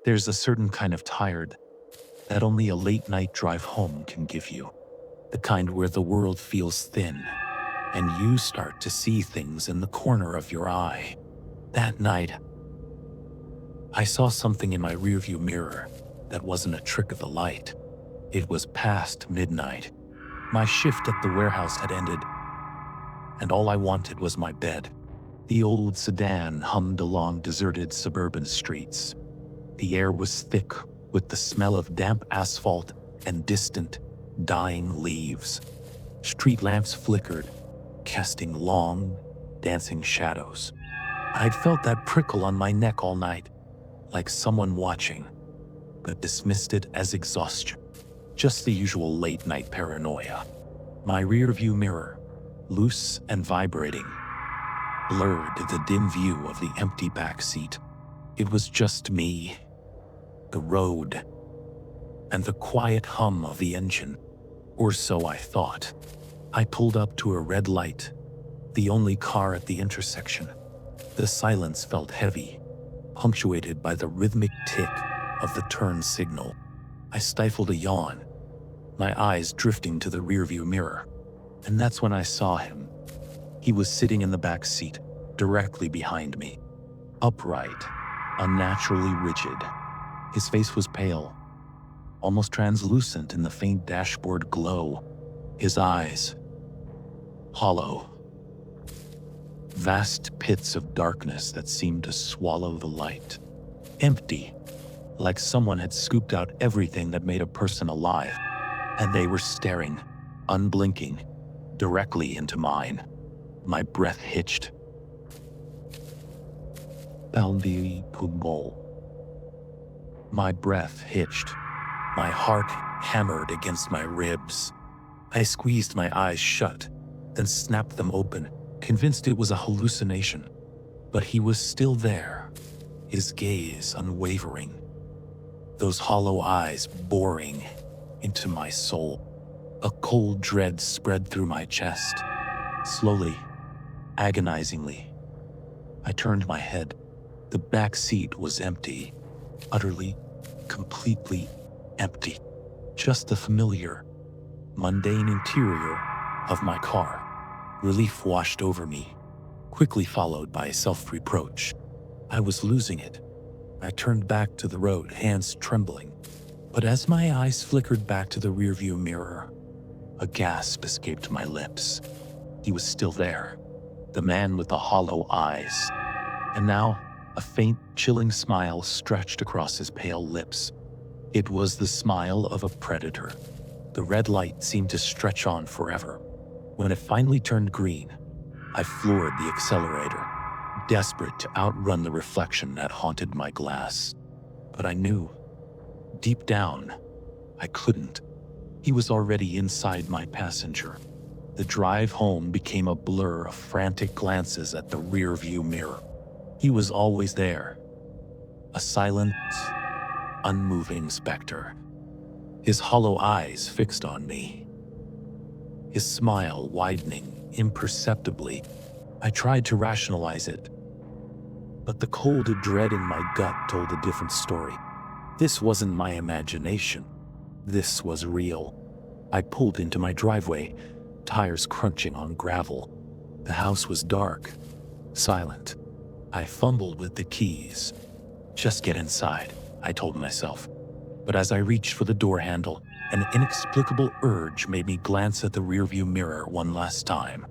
There's a certain kind of tired that only a late-night drive home can give you. The kind where the world feels thin, and you start to see things in the corner of your eye. That night, I saw something in my rearview mirror that wasn't a trick of the light. It was past midnight. My shift at the warehouse had ended, and all I wanted was my bed. The old sedan hummed along deserted suburban streets. The air was thick with the smell of damp asphalt and distant, dying leaves. Street lamps flickered, casting long, dancing shadows. I'd felt that prickle on my neck all night, like someone watching, but dismissed it as exhaustion. Just the usual late-night paranoia. My rearview mirror, loose and vibrating, blurred the dim view of the empty backseat. It was just me, the road, and the quiet hum of the engine. Or so I thought. I pulled up to a red light, the only car at the intersection. The silence felt heavy, punctuated by the rhythmic tick of the turn signal. I stifled a yawn, my eyes drifting to the rearview mirror. And that's when I saw him. He was sitting in the back seat, directly behind me. Upright, unnaturally rigid. His face was pale, almost translucent in the faint dashboard glow. His eyes, hollow. Vast pits of darkness that seemed to swallow the light. Empty, like someone had scooped out everything that made a person alive. And they were staring, unblinking, directly into mine. My breath hitched. My breath hitched. My heart hammered against my ribs. I squeezed my eyes shut, then snapped them open, convinced it was a hallucination. But he was still there, his gaze unwavering. Those hollow eyes boring into my soul. A cold dread spread through my chest. Slowly, agonizingly, I turned my head. The back seat was empty, utterly, completely empty. Just the familiar, mundane interior of my car. Relief washed over me, quickly followed by self-reproach. I was losing it. I turned back to the road, hands trembling. But as my eyes flickered back to the rearview mirror, a gasp escaped my lips. He was still there, the man with the hollow eyes. And now, a faint, chilling smile stretched across his pale lips. It was the smile of a predator. The red light seemed to stretch on forever. When it finally turned green, I floored the accelerator, desperate to outrun the reflection that haunted my glass. But I knew, deep down, I couldn't. He was already inside my passenger. The drive home became a blur of frantic glances at the rearview mirror. He was always there, a silent, unmoving specter. His hollow eyes fixed on me, his smile widening imperceptibly. I tried to rationalize it, but the cold dread in my gut told a different story. This wasn't my imagination. This was real. I pulled into my driveway, tires crunching on gravel. The house was dark, silent. I fumbled with the keys. Just get inside, I told myself. But as I reached for the door handle, an inexplicable urge made me glance at the rearview mirror one last time.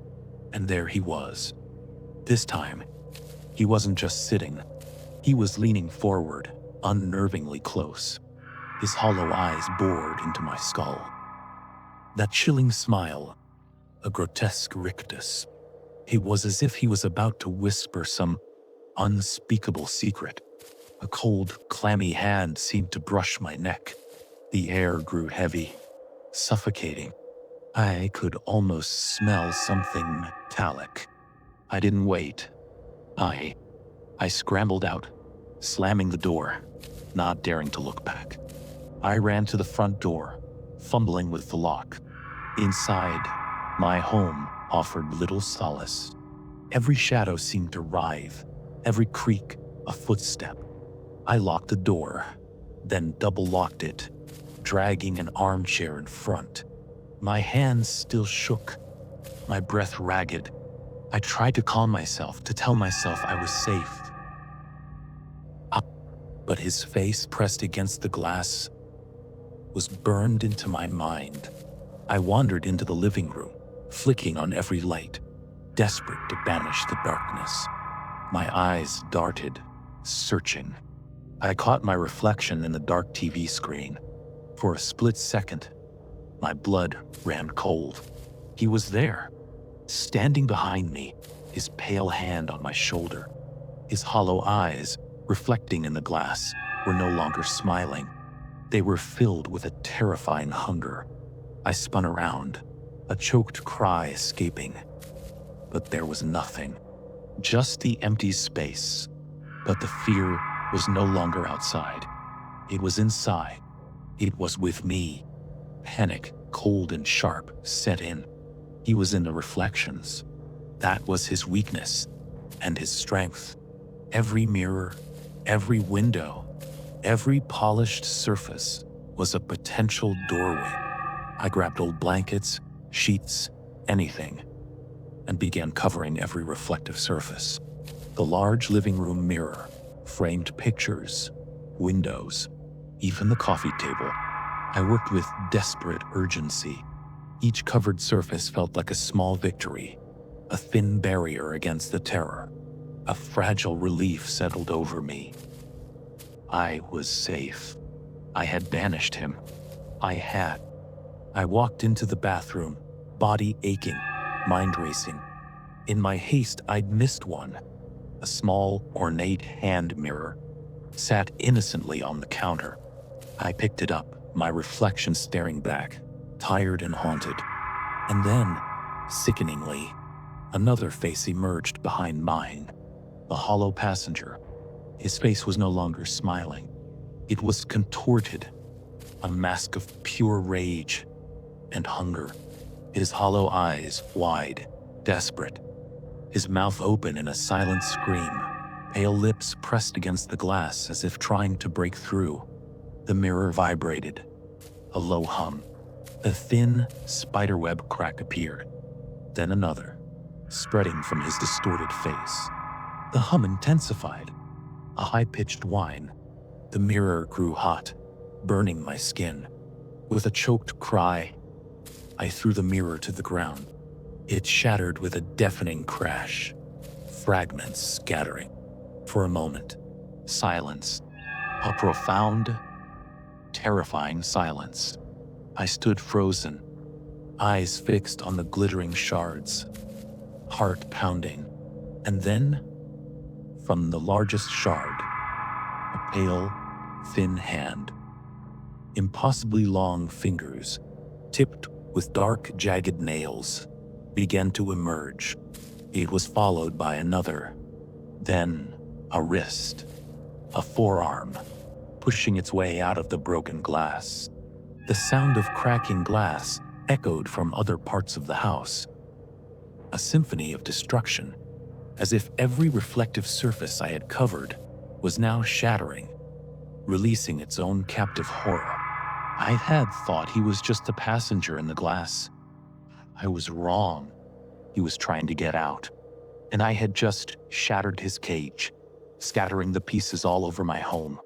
And there he was. This time, he wasn't just sitting. He was leaning forward, unnervingly close. His hollow eyes bored into my skull. That chilling smile, a grotesque rictus. It was as if he was about to whisper some unspeakable secret. A cold, clammy hand seemed to brush my neck. The air grew heavy, suffocating. I could almost smell something metallic. I didn't wait. I scrambled out, slamming the door, not daring to look back. I ran to the front door, fumbling with the lock. Inside, my home offered little solace. Every shadow seemed to writhe, every creak a footstep. I locked the door, then double-locked it, dragging an armchair in front. My hands still shook, my breath ragged. I tried to calm myself, to tell myself I was safe. But his face pressed against the glass was burned into my mind. I wandered into the living room, flicking on every light, desperate to banish the darkness. My eyes darted, searching. I caught my reflection in the dark TV screen. For a split second, my blood ran cold. He was there, standing behind me, his pale hand on my shoulder. His hollow eyes, reflecting in the glass, were no longer smiling. They were filled with a terrifying hunger. I spun around, a choked cry escaping. But there was nothing, just the empty space. But the fear was no longer outside. It was inside. It was with me. Panic, cold and sharp, set in. He was in the reflections. That was his weakness and his strength. Every mirror, every window, every polished surface was a potential doorway. I grabbed old blankets, sheets, anything, and began covering every reflective surface. The large living room mirror, framed pictures, windows, even the coffee table. I worked with desperate urgency. Each covered surface felt like a small victory, a thin barrier against the terror. A fragile relief settled over me. I was safe. I had banished him. I walked into the bathroom, body aching, mind racing. In my haste, I'd missed one. A small, ornate hand mirror sat innocently on the counter. I picked it up, my reflection staring back, tired and haunted. And then, sickeningly, another face emerged behind mine. The hollow passenger. His face was no longer smiling. It was contorted, a mask of pure rage and hunger. His hollow eyes wide, desperate. His mouth open in a silent scream, pale lips pressed against the glass as if trying to break through. The mirror vibrated. A low hum. A thin, spiderweb crack appeared. Then another, spreading from his distorted face. The hum intensified. A high-pitched whine. The mirror grew hot, burning my skin. With a choked cry, I threw the mirror to the ground. It shattered with a deafening crash, fragments scattering. For a moment, silence. A profound, terrifying silence. I stood frozen, eyes fixed on the glittering shards, heart pounding. And then, from the largest shard, a pale, thin hand. Impossibly long fingers, tipped with dark, jagged nails, began to emerge. It was followed by another, then a wrist, a forearm, pushing its way out of the broken glass. The sound of cracking glass echoed from other parts of the house. A symphony of destruction, as if every reflective surface I had covered was now shattering, releasing its own captive horror. I had thought he was just a passenger in the glass. I was wrong. He was trying to get out, and I had just shattered his cage, scattering the pieces all over my home.